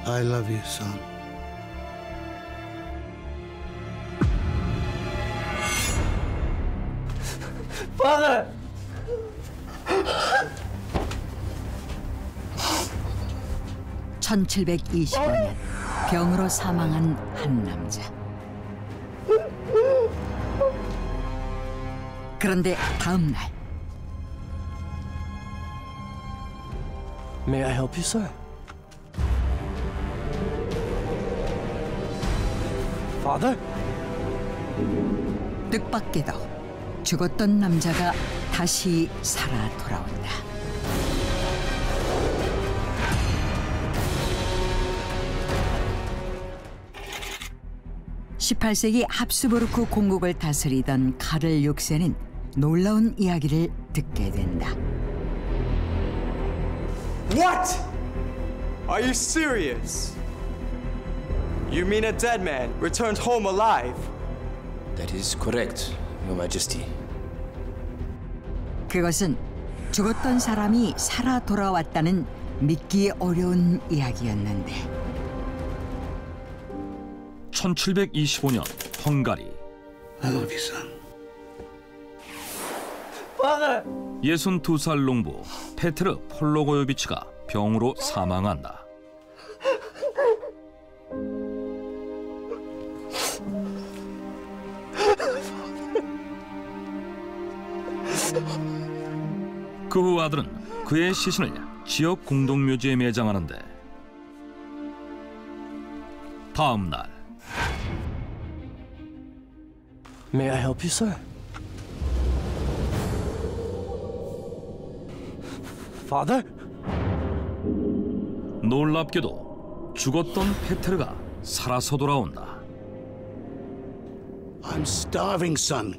I love you, son. Father! 1725년 병으로 사망한 한 남자. 그런데 다음 날 May I help you, sir? Father? 뜻밖에도 죽었던 남자가 다시 살아 돌아온다. (18세기) 합스부르크 공국을 다스리던 카를 6세는 놀라운 이야기를 듣게 된다. What? Are you serious? You mean a dead man returned home alive? That is correct, Your Majesty. 그것은 죽었던 사람이 살아 돌아왔다는 믿기 어려운 이야기였는데 1725년 헝가리. I love you, son. Father! 62살 농부 페트르 폴로고요비치가 병으로 사망한다. 그 후 아들은 그의 시신을 지역 공동묘지에 매장하는데 다음 날 May I help you, sir? Father? 놀랍게도 죽었던 페트르가 살아서 돌아온다. I'm starving, son.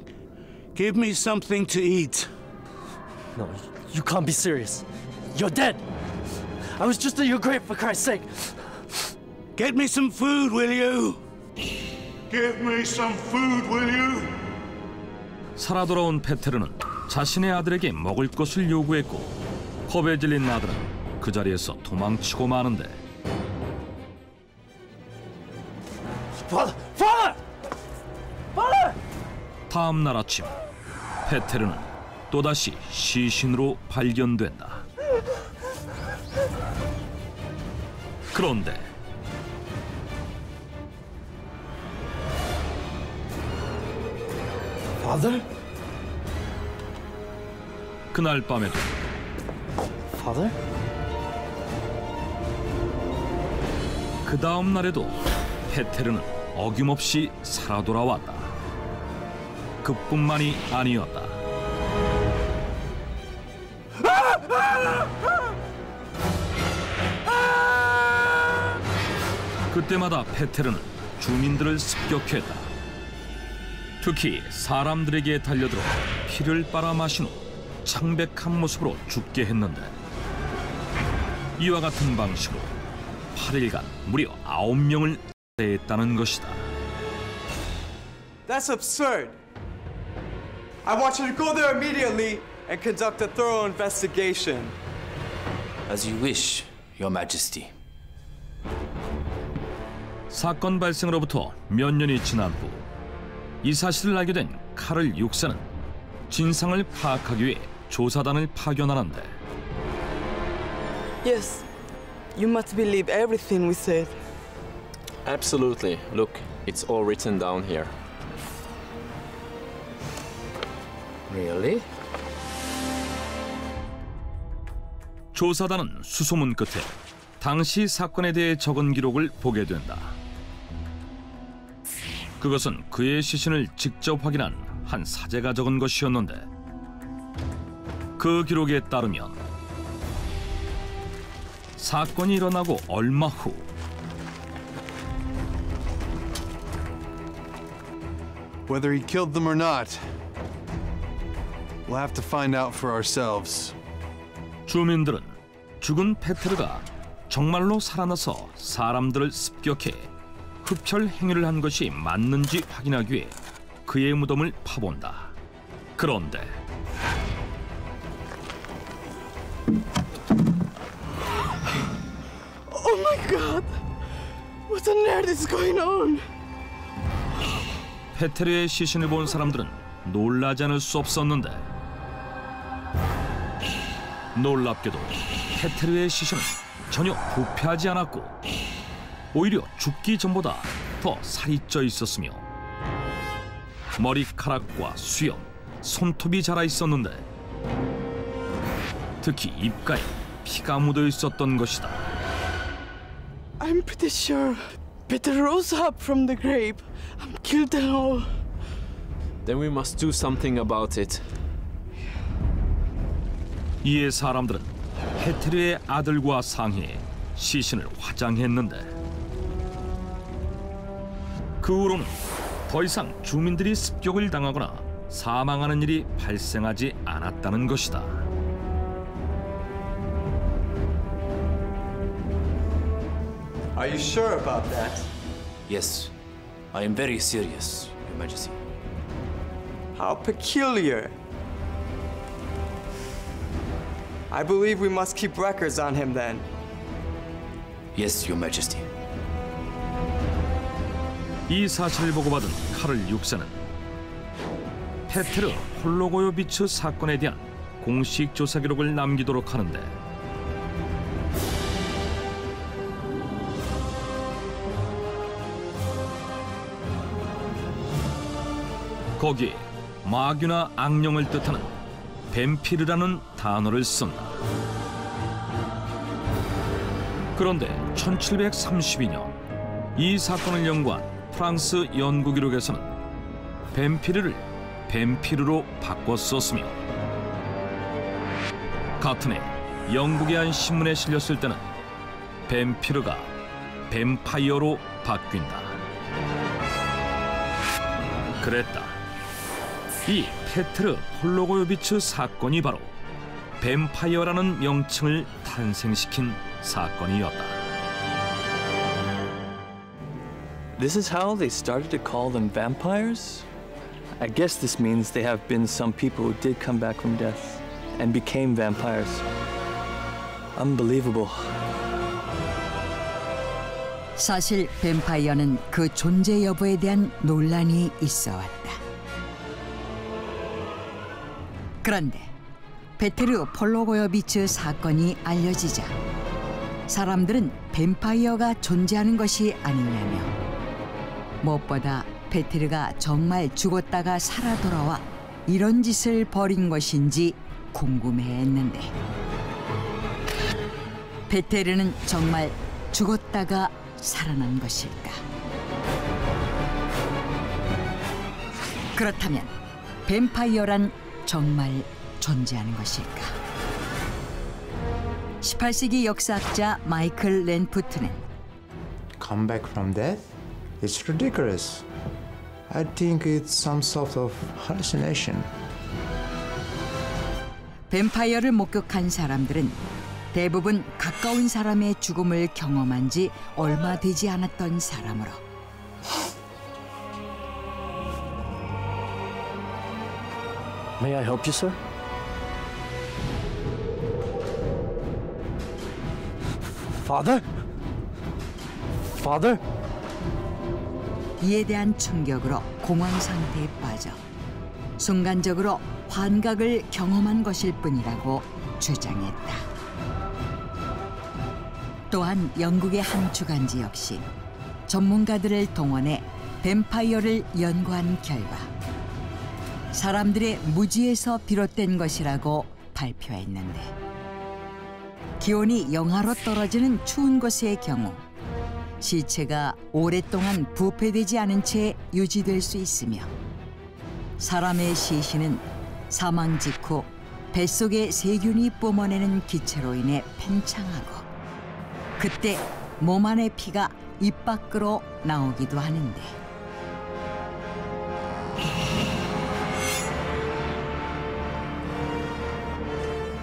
Give me something to eat. No, you can't be serious. You're dead. I was just at your grave, for Christ's sake. Get me some food, will you? Give me some food, will you? 살아 돌아온 페트르는 자신의 아들에게 먹을 것을 요구했고 겁에 질린 아들은 그 자리에서 도망치고 마는데 Father! Father! Father! 다음 날 아침 페트르는 또다시 시신으로 발견된다. 그런데 Father? 그날 밤에도 Father? 그 다음 날에도 페테르는 어김없이 살아 돌아왔다. 그뿐만이 아니었다. 그때마다 페테르는 주민들을 습격했다. 특히 사람들에게 달려들어 피를 빨아 마신 후 창백한 모습으로 죽게 했는데 이와 같은 방식으로 8일간 무려 9명을 살해했다는 것이다. That's absurd. I want you to go there immediately and conduct a thorough investigation. As you wish, Your Majesty. 사건 발생으로부터 몇 년이 지난 후 이 사실을 알게 된 카를 6세는 진상을 파악하기 위해 조사단을 파견하는데 Yes, you must believe everything we said. Absolutely. Look, it's all written down here. Really? 조사단은 수소문 끝에 당시 사건에 대해 적은 기록을 보게 된다. 그것은 그의 시신을 직접 확인한 한 사제가 적은 것이었는데 그 기록에 따르면 사건이 일어나고 얼마 후 Whether he killed them or not, we'll have to find out for ourselves. 주민들은 죽은 페트르가 정말로 살아나서 사람들을 습격해 흡혈 행위를 한 것이 맞는지 확인하기 위해 그의 무덤을 파본다. 그런데 Oh my God! What on earth is going on? 페테르의 시신을 본 사람들은 놀라지 않을 수 없었는데 놀랍게도 페테르의 시신은 전혀 부패하지 않았고 오히려 죽기 전보다 더 살이 쪄 있었으며 머리카락과 수염, 손톱이 자라 있었는데 특히 입가에 피가 묻어 있었던 것이다. I'm pretty sure Peter rose up from the grave and killed them all. Then we must do something about it. 이에 사람들은 페테르의 아들과 상의해 시신을 화장했는데 그 후로는 더 이상 주민들이 습격을 당하거나 사망하는 일이 발생하지 않았다는 것이다. Are you sure about that? Yes, I am very serious, Your Majesty. How peculiar. I believe we must keep records on him then. Yes, Your Majesty. 이 사실을 보고받은 카를 6세는 페테르 홀로고요비츠 사건에 대한 공식 조사 기록을 남기도록 하는데 거기에 마귀나 악령을 뜻하는 뱀피르라는 단어를 쓴다. 그런데 1732년 이 사건을 연구한 프랑스 연구 기록에서는 뱀피르를 뱀피르로 바꿔 썼으며 같은 해 영국의 한 신문에 실렸을 때는 뱀피르가 뱀파이어로 바뀐다. 그랬다. 이 페테르 홀로고요비츠 사건이 바로 뱀파이어라는 명칭을 탄생시킨 사건이었다. This is how they started to call them vampires? I guess this means they have been some people who did come back from death and became vampires. Unbelievable. 사실 뱀파이어는 그 존재 여부에 대한 논란이 있어 왔다. 그런데 페테르 폴로고요비츠 사건이 알려지자 사람들은 뱀파이어가 존재하는 것이 아니냐며 무엇보다 페테르가 정말 죽었다가 살아 돌아와 이런 짓을 벌인 것인지 궁금해했는데 페테르는 정말 죽었다가 살아난 것일까? 그렇다면 뱀파이어란 정말 존재하는 것일까? 18세기 역사학자 마이클 랜푸트는 Come back from death? It's ridiculous. I think it's some sort of hallucination. 뱀파이어를 목격한 사람들은 대부분 가까운 사람의 죽음을 경험한 지 얼마 되지 않았던 사람으로 May I help you, sir? Father? Father? 이에 대한 충격으로 공황 상태에 빠져 순간적으로 환각을 경험한 것일 뿐이라고 주장했다. 또한 영국의 한 주간지 역시 전문가들을 동원해 뱀파이어를 연구한 결과 사람들의 무지에서 비롯된 것이라고 발표했는데 기온이 영하로 떨어지는 추운 곳의 경우 시체가 오랫동안 부패되지 않은 채 유지될 수 있으며 사람의 시신은 사망 직후 뱃속의 세균이 뿜어내는 기체로 인해 팽창하고 그때 몸 안의 피가 입 밖으로 나오기도 하는데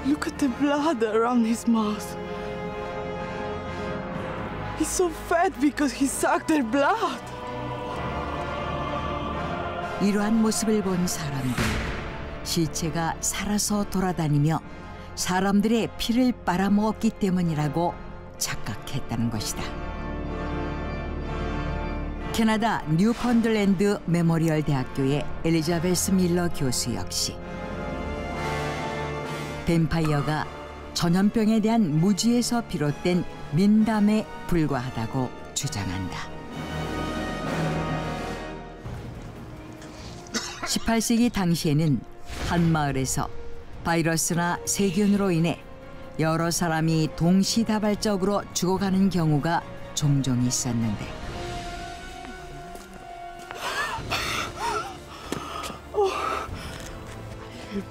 Look at the blood around his mouth. He's so fat because he sucked their blood. 이러한 모습을 본 사람들 시체가 살아서 돌아다니며 사람들의 피를 빨아먹었기 때문이라고 착각했다는 것이다. 캐나다 뉴펀들랜드 메모리얼 대학교의 엘리자베스 밀러 교수 역시 뱀파이어가 전염병에 대한 무지에서 비롯된 민담에 불과하다고 주장한다. 18세기 당시에는 한 마을에서 바이러스나 세균으로 인해 여러 사람이 동시다발적으로 죽어가는 경우가 종종 있었는데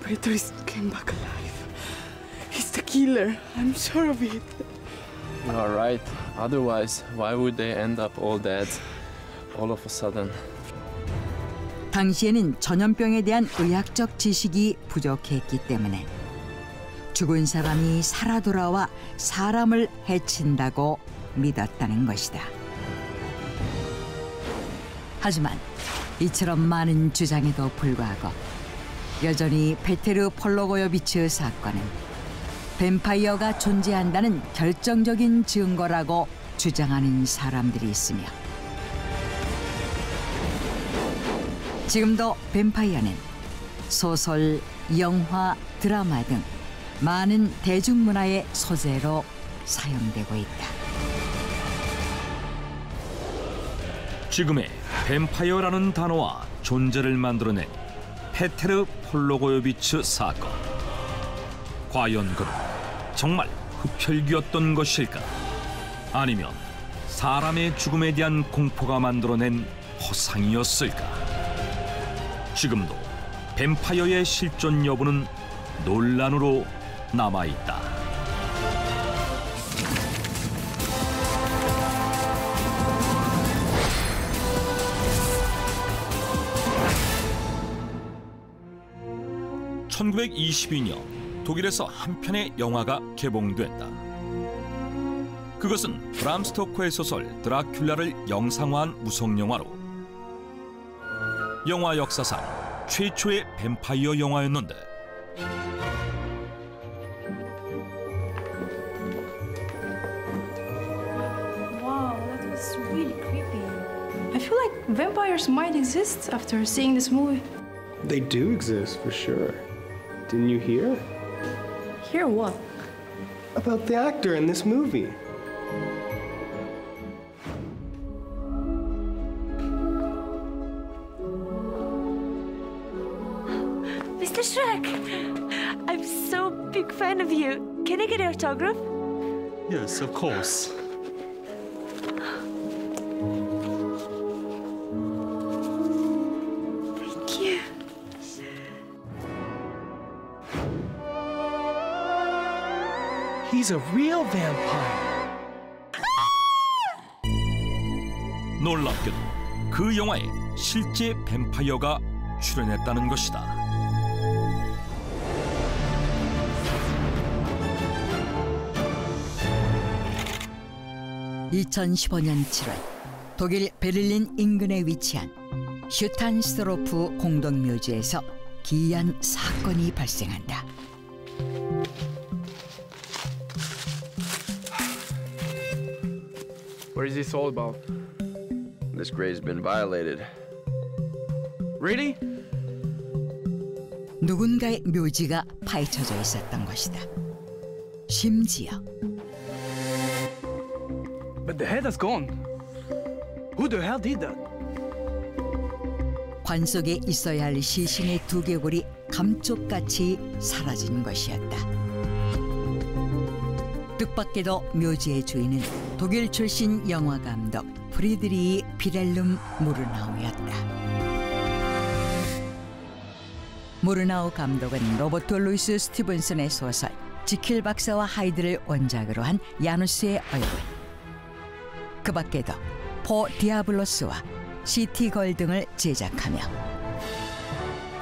Peter came back alive. He's the killer. I'm sure of it. You are right. Otherwise, why would they end up all dead all of a sudden? 당시에는 전염병에 대한 의학적 지식이 부족했기 때문에 죽은 사람이 살아 돌아와 사람을 해친다고 믿었다는 것이다. 하지만 이처럼 많은 주장에도 불구하고 여전히 페테르 폴로고요비츠 사건은 뱀파이어가 존재한다는 결정적인 증거라고 주장하는 사람들이 있으며 지금도 뱀파이어는 소설, 영화, 드라마 등 많은 대중문화의 소재로 사용되고 있다. 지금의 뱀파이어라는 단어와 존재를 만들어낸 페테르 폴로고요비츠 사건. 과연 그는 정말 흡혈귀였던 것일까? 아니면 사람의 죽음에 대한 공포가 만들어낸 허상이었을까? 지금도 뱀파이어의 실존 여부는 논란으로 남아있다. (1922년) 독일에서 한 편의 영화가 개봉됐다. 그것은 브람 스토커의 소설 드라큘라를 영상화한 무성영화로 영화 역사상 최초의 뱀파이어 영화였는데 Wow, that was really creepy. I feel like vampires might exist after seeing this movie. They do exist, for sure. Didn't you hear? Hear what? About the actor in this movie. Mr. Shrek! I'm so big fan of you. Can I get an autograph? Yes, of course. Thank you. He's a real vampire. 놀랍게도 그 영화에 실제 뱀파이어가 출연했다는 것이다. (2015년 7월) 독일 베를린 인근에 위치한 슈탄스트로프 공동묘지에서 기이한 사건이 발생한다. What is this all about? This grave's been violated. Really? 누군가의 묘지가 파헤쳐져 있었던 것이다. 심지어 But the head has gone. Who the hell did that? 관 속에 있어야 할 시신의 두개골이 감쪽같이 사라진 것이었다. 뜻밖에도 묘지의 주인은 독일 출신 영화 감독 프리드리히 비렐름 무르나우였다. 무르나우 감독은 로버트 루이스 스티븐슨의 소설 지킬 박사와 하이드를 원작으로 한 야누스의 얼굴, 그 밖에도 포 디아블로스와 시티 걸 등을 제작하며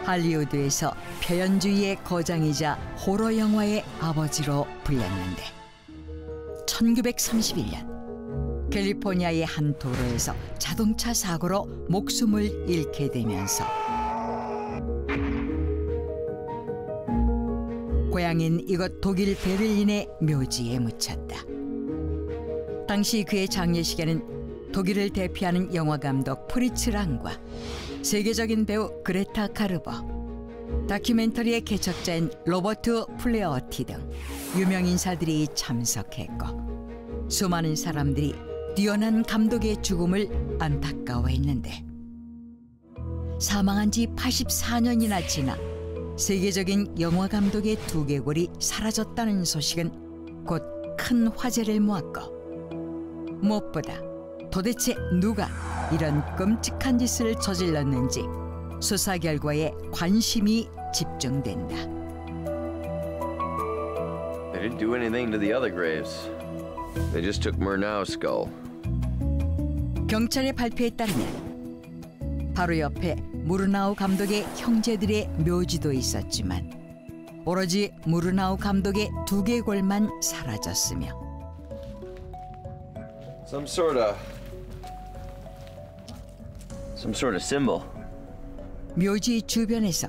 할리우드에서 표현주의의 거장이자 호러 영화의 아버지로 불렸는데 1931년 캘리포니아의 한 도로에서 자동차 사고로 목숨을 잃게 되면서 고향인 이곳 독일 베를린의 묘지에 묻혔다. 당시 그의 장례식에는 독일을 대표하는 영화감독 프리츠 랑과 세계적인 배우 그레타 가르버, 다큐멘터리의 개척자인 로버트 플레어티 등 유명 인사들이 참석했고 수많은 사람들이 뛰어난 감독의 죽음을 안타까워했는데 사망한 지 84년이나 지나 세계적인 영화 감독의 두개골이 사라졌다는 소식은 곧 큰 화제를 모았고 무엇보다 도대체 누가 이런 끔찍한 짓을 저질렀는지 수사 결과에 관심이 집중된다. They didn't do anything to the other graves. They just took Murnau's skull. 경찰의 발표에 따르면 바로 옆에 무르나우 감독의 형제들의 묘지도 있었지만 오로지 무르나우 감독의 두개골만 사라졌으며 Some sort of symbol. 묘지 주변에서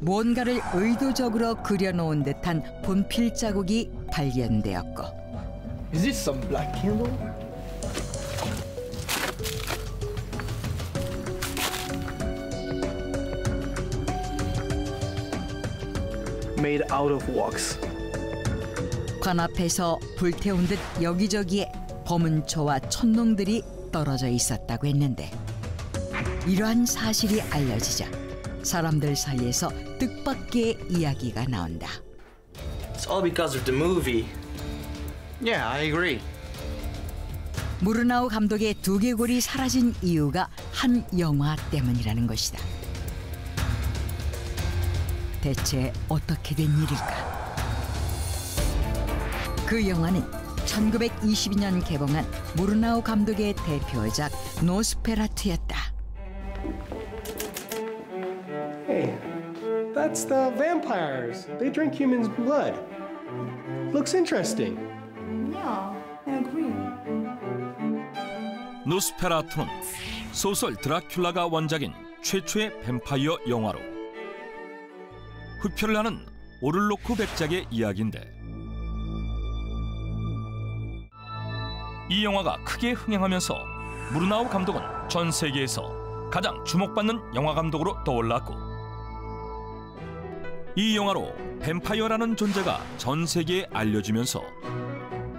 뭔가를 의도적으로 그려놓은 듯한 분필 자국이 발견되었고 Is this some black candle? Made out of wax. 관 앞에서 불태운 듯 여기저기에 검은 초와 촛농들이 떨어져 있었다고 했는데 이러한 사실이 알려지자 사람들 사이에서 뜻밖의 이야기가 나온다. It's all because of the movie. Yeah, I agree. 무르나우 감독의 두개골이 사라진 이유가 한 영화 때문이라는 것이다. 대체 어떻게 된 일일까? 그 영화는 1922년 개봉한 무르나우 감독의 대표작 노스페라투였다. Hey, that's the vampires. They drink humans' blood. Looks interesting. Yeah, I agree. 노스페라투는 소설 드라큘라가 원작인 최초의 뱀파이어 영화로 흡혈을 하는 오를로크 백작의 이야기인데 이 영화가 크게 흥행하면서 무르나우 감독은 전 세계에서 가장 주목받는 영화 감독으로 떠올랐고 이 영화로 뱀파이어라는 존재가 전 세계에 알려지면서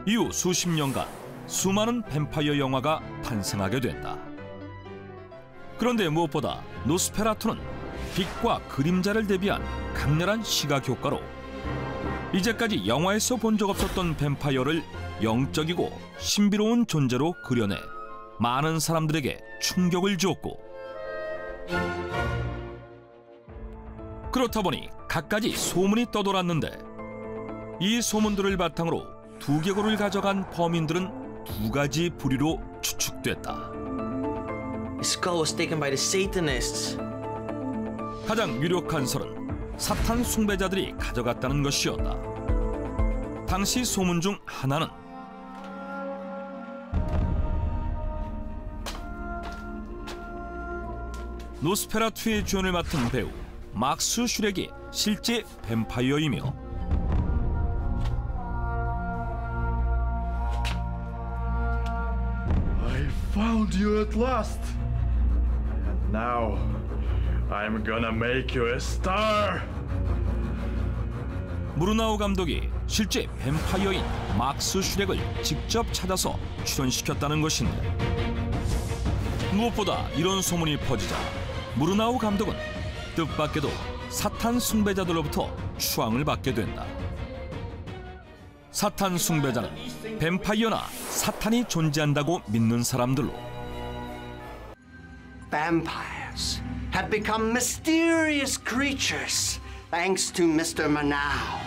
이후 수십 년간 수많은 뱀파이어 영화가 탄생하게 된다. 그런데 무엇보다 노스페라투는 빛과 그림자를 대비한 강렬한 시각 효과로 이제까지 영화에서 본 적 없었던 뱀파이어를 영적이고 신비로운 존재로 그려내 많은 사람들에게 충격을 주었고 그렇다 보니 갖가지 소문이 떠돌았는데 이 소문들을 바탕으로 두개골을 가져간 범인들은 두 가지 부류로 추측됐다. His skull was taken by the Satanists. 가장 유력한 설은 사탄 숭배자들이 가져갔다는 것이었다. 당시 소문 중 하나는 노스페라투의 주연을 맡은 배우 막스 슈렉이 실제 뱀파이어이며 I found you at last. And now I'm gonna make you a star. 무르나우 감독이 실제 뱀파이어인 막스 슈렉을 직접 찾아서 출연시켰다는 것인데 무엇보다 이런 소문이 퍼지자 무르나우 감독은 뜻밖에도 사탄 숭배자들로부터 추앙을 받게 된다. 사탄 숭배자는 뱀파이어나 사탄이 존재한다고 믿는 사람들로 Vampires have become mysterious creatures thanks to Mr. Murnau.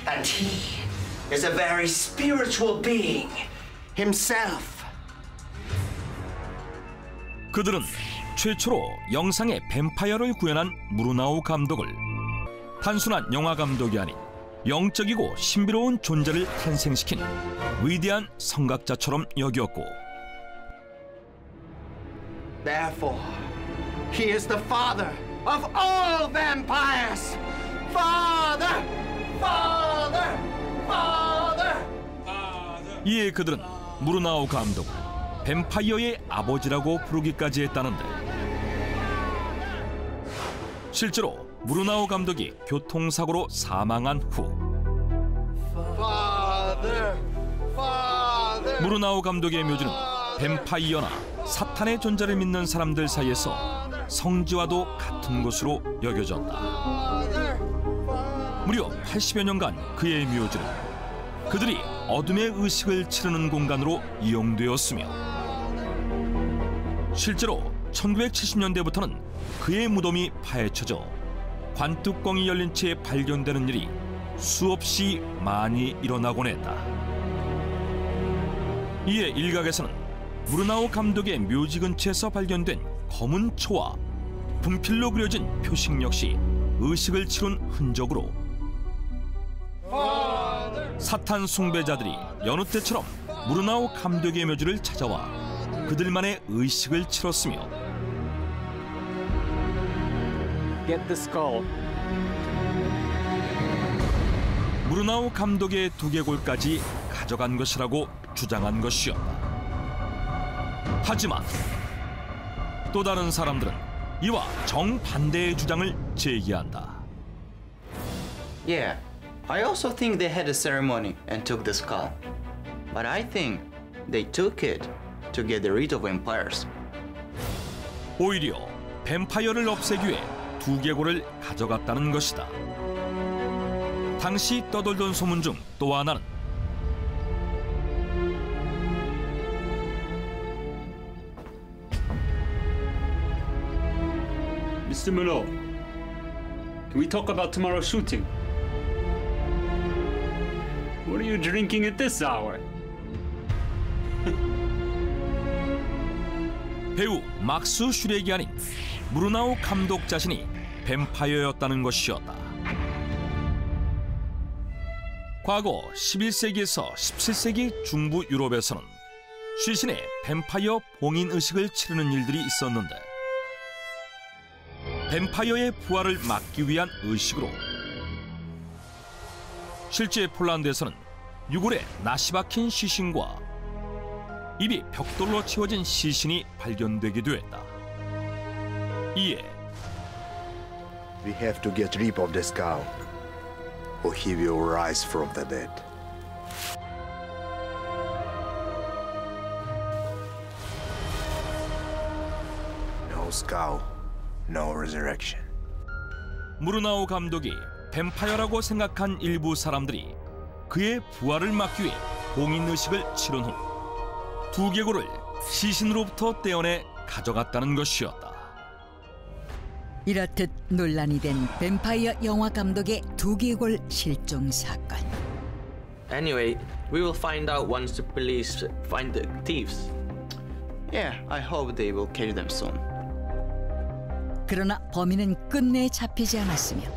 And he is a very spiritual being himself. 그들은 최초로 영상에 뱀파이어를 구현한 무르나우 감독을 단순한 영화 감독이 아닌 영적이고 신비로운 존재를 탄생시킨 위대한 성각자처럼 여겼고 Therefore, he is the father of all vampires. Father! Father! Father! 이에 그들은 무르나우 감독을 뱀파이어의 아버지라고 부르기까지 했다는데, 실제로 무르나오 감독이 교통사고로 사망한 후 무르나오 감독의 묘지는 뱀파이어나 사탄의 존재를 믿는 사람들 사이에서 성지와도 같은 것으로 여겨졌다. 무려 80여 년간 그의 묘지는 그들이 어둠의 의식을 치르는 공간으로 이용되었으며, 실제로 1970년대부터는 그의 무덤이 파헤쳐져 관뚜껑이 열린 채 발견되는 일이 수없이 많이 일어나곤 했다. 이에 일각에서는 무르나오 감독의 묘지 근처에서 발견된 검은 초와 분필로 그려진 표식 역시 의식을 치룬 흔적으로 사탄 숭배자들이 여느 때처럼 무르나오 감독의 묘지를 찾아와 그들만의 의식을 치렀으며, Get the skull. 무르나오 감독의 두개골까지 가져간 것이라고 주장한 것이었다. 하지만 또 다른 사람들은 이와 정반대의 주장을 제기한다. Yeah, I also think they had a ceremony and took the skull. But I think they took it to get rid of vampires. 오히려 뱀파이어를 없애기 위해 두개골을 가져갔다는 것이다. 당시 떠돌던 소문 중 또 하나는 Mr. Milo, can we talk about tomorrow's shooting? What are you drinking at this hour? 배우 막스 슈렉이 아닌 무르나오 감독 자신이 뱀파이어였다는 것이었다. 과거 11세기에서 17세기 중부 유럽에서는 시신의 뱀파이어 봉인 의식을 치르는 일들이 있었는데, 뱀파이어의 부활을 막기 위한 의식으로 실제 폴란드에서는 유골에 낫이 박힌 시신과 입이 벽돌로 채워진 시신이 발견되기도 했다. 이에 We have to get rid of the skull, or he will rise from the dead. No skull, no resurrection. 무르나오 감독이 뱀파이어라고 생각한 일부 사람들이 그의 부활을 막기 위해 봉인의식을 치른 후 두개골을 시신으로부터 떼어내 가져갔다는 것이었다. 이렇듯 논란이 된 뱀파이어 영화 감독의 두개골 실종 사건. Anyway, we will find out once the police find the thieves. Yeah, I hope they will catch them soon. 그러나 범인은 끝내 잡히지 않았으며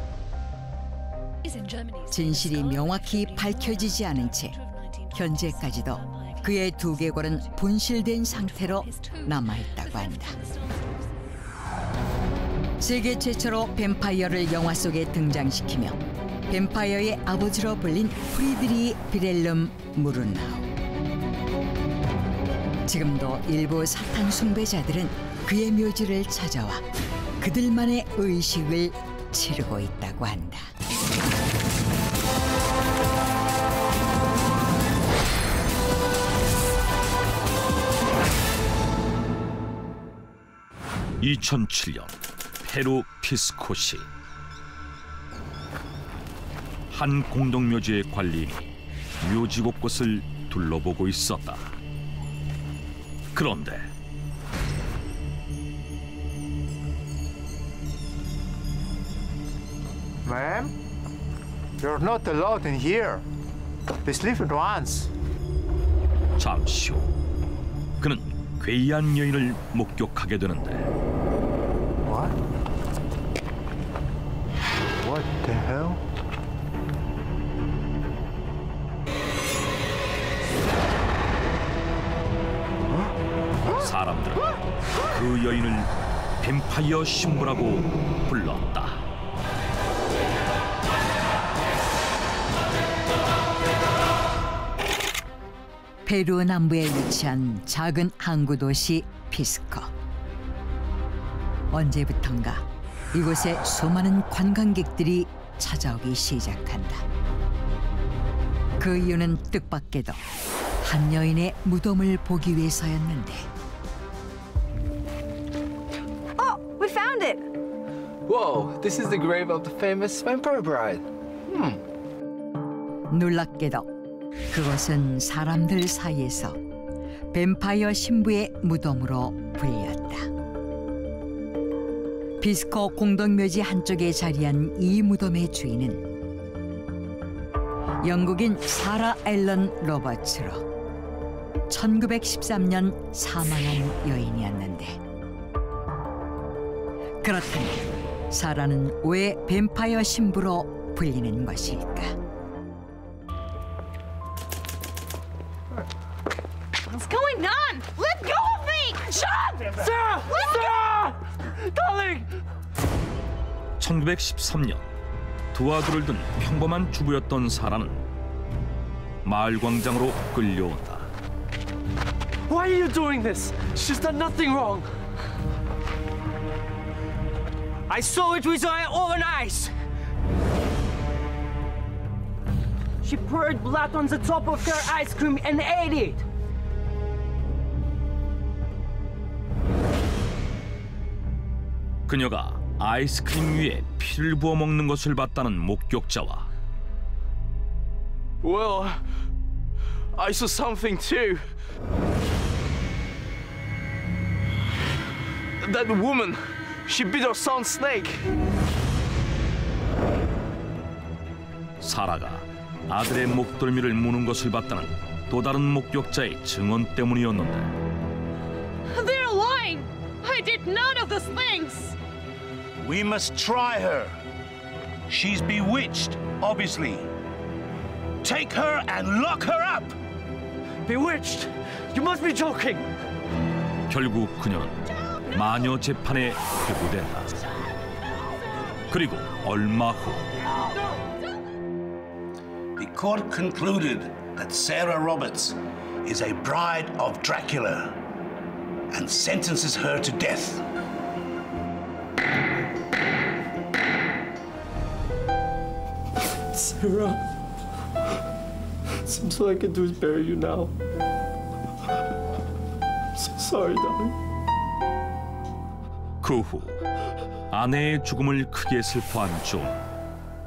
진실이 명확히 밝혀지지 않은 채 현재까지도 그의 두개골은 분실된 상태로 남아있다고 한다. 세계 최초로 뱀파이어를 영화 속에 등장시키며 뱀파이어의 아버지로 불린 프리드리 비렐름 무르나우. 지금도 일부 사탄 숭배자들은 그의 묘지를 찾아와 그들만의 의식을 치르고 있다고 한다. (2007년) 페루 피스코시. 한 공동묘지의 관리인이 묘지 곳곳을 둘러보고 있었다. 그런데 Ma'am, you're not allowed in here. Please leave at once. 잠시 후 그는 괴이한 여인을 목격하게 되는데, What? What the hell? 사람들은 그 여인을 뱀파이어 신부라고 불렀다. 페루 남부에 위치한 작은 항구 도시 피스코. 언제부턴가 이곳에 수많은 관광객들이 찾아오기 시작한다. 그 이유는 뜻밖에도 한 여인의 무덤을 보기 위해서였는데. Oh, we found it. Whoa, this is the grave of the famous vampire bride. 놀랍게도 그곳은 사람들 사이에서 뱀파이어 신부의 무덤으로 불렸다. 피스코 공동묘지 한쪽에 자리한 이 무덤의 주인은 영국인 사라 앨런 로버츠로 1913년 사망한 여인이었는데, 그렇다면 사라는 왜 뱀파이어 신부로 불리는 것일까? What's going on? Let go of me! Sean! Sarah! Let Sarah! Darling! 1913년 두 아들을 둔 평범한 주부였던 사라는 마을 광장으로 끌려온다. Why are you doing this? She's done nothing wrong. I saw it with my own eyes. She poured blood on the top of her ice cream and ate it. 그녀가 아이스크림 위에 피를 부어 먹는 것을 봤다는 목격자와 Well, I saw something too. That woman, she bit her son's snake. 사라가 아들의 목덜미를 무는 것을 봤다는 또 다른 목격자의 증언 때문이었는데. They're lying! I did none of those things! We must try her. She's bewitched, obviously. Take her and lock her up! Bewitched? You must be joking! 결국 그녀는 마녀 재판에 회부된다. 그리고 얼마 후 The court concluded that Sarah Roberts is a bride of Dracula and sentences her to death. Sarah, seems all I can do is bury you now. I'm so sorry, darling. 그 후 아내의 죽음을 크게 슬퍼한 존,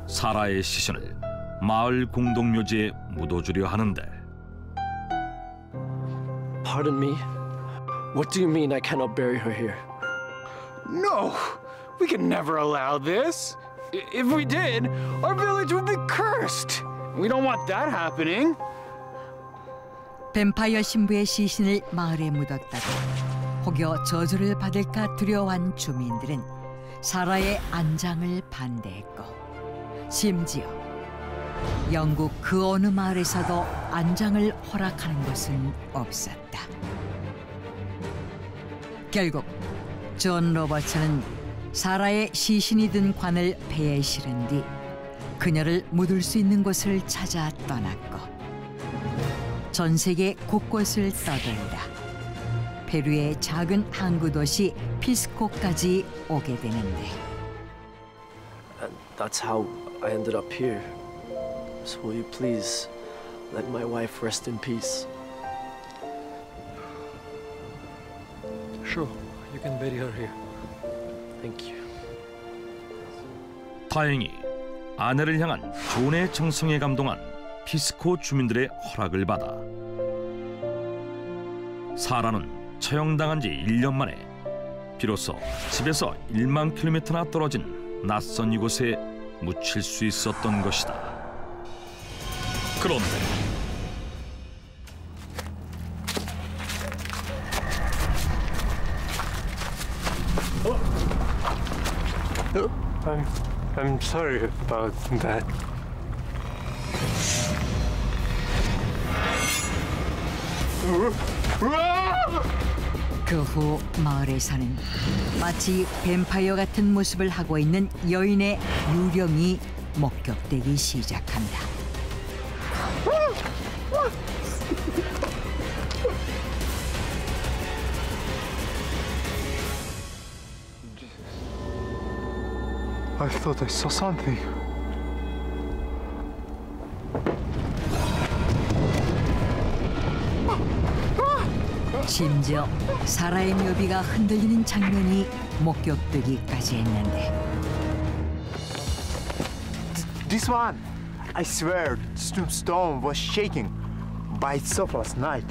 사라의 시신을 마을 공동묘지에 묻어주려 하는데. Pardon me? What do you mean I cannot bury her here? No! We can never allow this! If we did, our village would be cursed! We don't want that happening! 뱀파이어 신부의 시신을 마을에 묻었다가 혹여 저주를 받을까 두려워한 주민들은 사라의 안장을 반대했고, 심지어 영국 그 어느 마을에서도 안장을 허락하는 것은 없었다. 결국 존 로버츠는 사라의 시신이 든 관을 폐에 실은 뒤 그녀를 묻을 수 있는 곳을 찾아 떠났고, 전 세계 곳곳을 떠돌다 페루의 작은 항구 도시 피스코까지 오게 되는데. And that's how I ended up here. So will you please let my wife rest in peace? Sure, you can bury her here. Thank you. 다행히 아내를 향한 존의 정성에 감동한 피스코 주민들의 허락을 받아 사라는 처형당한 지 1년 만에 비로소 집에서 1만 킬로미터나 떨어진 낯선 이곳에 묻힐 수 있었던 것이다. 그런데 I'm sorry about that. 그 후 마을에서는 마치 뱀파이어 같은 모습을 하고 있는 여인의 유령이 목격되기 시작한다. I thought I saw something. 심지어 사라의 묘비가 흔들리는 장면이 목격되기까지 했는데 This one! I swear, this tombstone was shaking by itself last night.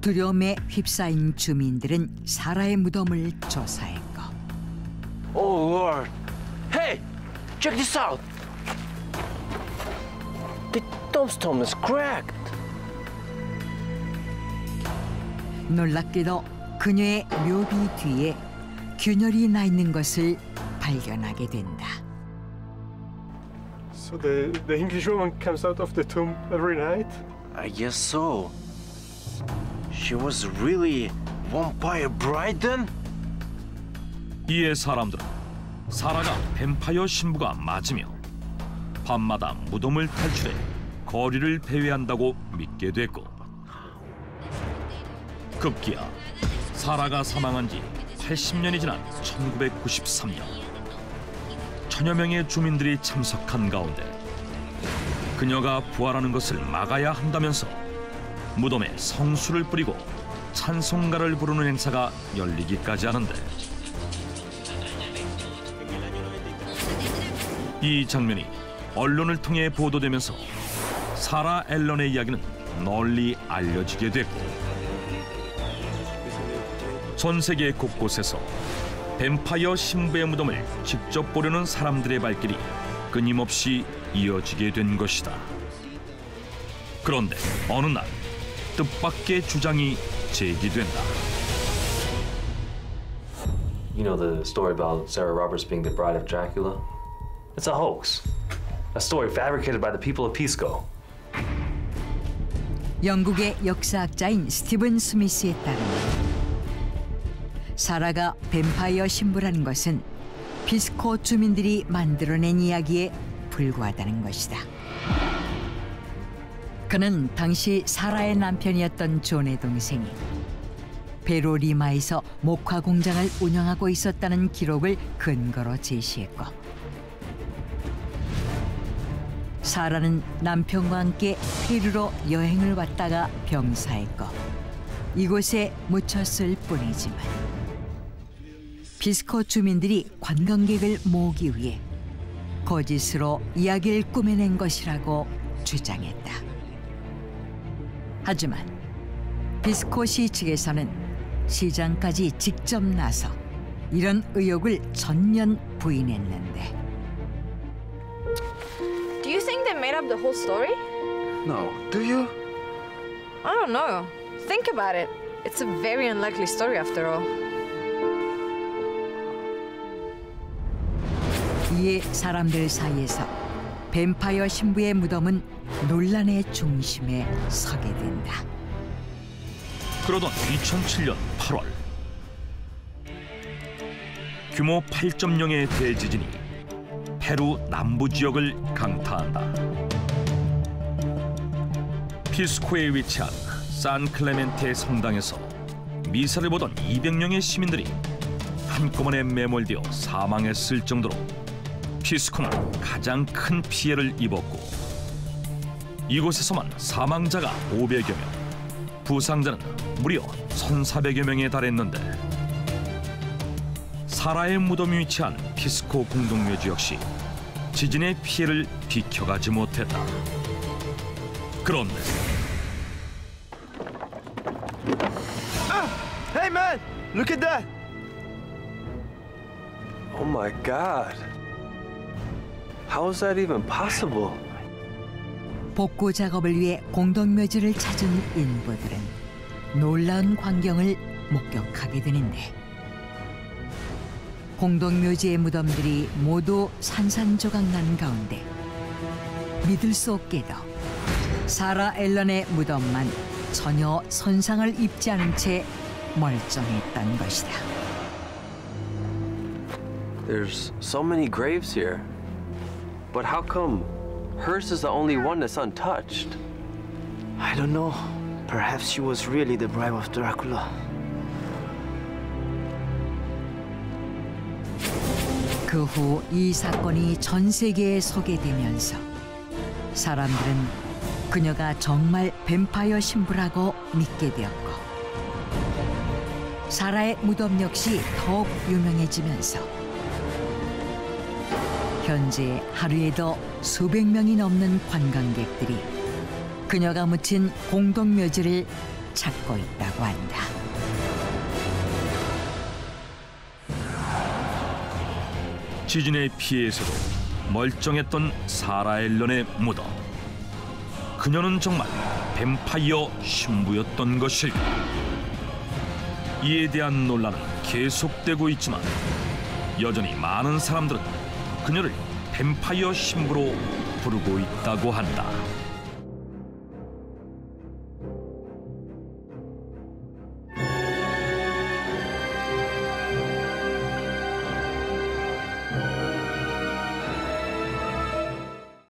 두려움에 휩싸인 주민들은 사라의 무덤을 조사했고 Oh Lord! Hey! Check this out! The tombstone is cracked! 놀랍게도 그녀의 묘비 뒤에 균열이 나 있는 것을 발견하게 된다. So the English woman comes out of the tomb every night? I guess so. She was really vampire bride then? 이에 사람들은 사라가 뱀파이어 신부가 맞으며 밤마다 무덤을 탈출해 거리를 배회한다고 믿게 됐고 급기야 사라가 사망한 지 80년이 지난 1993년 천여 명의 주민들이 참석한 가운데 그녀가 부활하는 것을 막아야 한다면서 무덤에 성수를 뿌리고 찬송가를 부르는 행사가 열리기까지 하는데 이 장면이 언론을 통해 보도되면서 사라 앨런의 이야기는 널리 알려지게 됐고 전 세계 곳곳에서 뱀파이어 신부의 무덤을 직접 보려는 사람들의 발길이 끊임없이 이어지게 된 것이다. 그런데 어느 날 뜻밖의 주장이 제기된다. You know the story about Sarah Roberts being the bride of Dracula? It's a hoax. A story fabricated by the people of Pisco. 영국의 역사학자인 스티븐 스미스에 따르면 사라가 뱀파이어 신부라는 것은 피스코 주민들이 만들어낸 이야기에 불과하다는 것이다. 그는 당시 사라의 남편이었던 존의 동생이 베로리마에서 목화 공장을 운영하고 있었다는 기록을 근거로 제시했고 사라는 남편과 함께 페루로 여행을 왔다가 병사했고 이곳에 묻혔을 뿐이지만 피스코 주민들이 관광객을 모으기 위해 거짓으로 이야기를 꾸며낸 것이라고 주장했다. 하지만 비스코시 측에서는 시장까지 직접 나서 이런 의혹을 전면 부인했는데 Do you think they made up the whole story? No. Do you? I don't know. Think about it. It's a very unlikely story after all. 이에 사람들 사이에서 뱀파이어 신부의 무덤은 논란의 중심에 서게 된다. 그러던 2007년 8월 규모 8.0의 대지진이 페루 남부 지역을 강타한다. 피스코에 위치한 산클레멘테 성당에서 미사를 보던 200명의 시민들이 한꺼번에 매몰되어 사망했을 정도로 피스코는 가장 큰 피해를 입었고 이곳에서만 사망자가 500여 명, 부상자는 무려 1,400여 명에 달했는데 사라의 무덤이 위치한 피스코 공동묘지 역시 지진의 피해를 비켜가지 못했다. 그런데 Hey man, look at that! Oh my God. How is that even possible? 복구 작업을 위해 공동묘지를 찾은 인부들은 놀라운 광경을 목격하게 되는데 공동묘지의 무덤들이 모두 산산조각 난 가운데 믿을 수 없게도 사라 앨런의 무덤만 전혀 손상을 입지 않은 채 멀쩡했던 것이다. There's so many graves here. But how come hers is the only one that's untouched? I don't know. Perhaps she was really the bride of Dracula. 그 후 이 사건이 전 세계에 소개되면서 사람들은 그녀가 정말 뱀파이어 신부라고 믿게 되었고 사라의 무덤 역시 더욱 유명해지면서 현재 하루에도 수백 명이 넘는 관광객들이 그녀가 묻힌 공동묘지를 찾고 있다고 한다. 지진에 피해서도 멀쩡했던 사라 앨런의 무덤. 그녀는 정말 뱀파이어 신부였던 것일까? 이에 대한 논란은 계속되고 있지만 여전히 많은 사람들은 그녀를 뱀파이어 신부로 부르고 있다고 한다.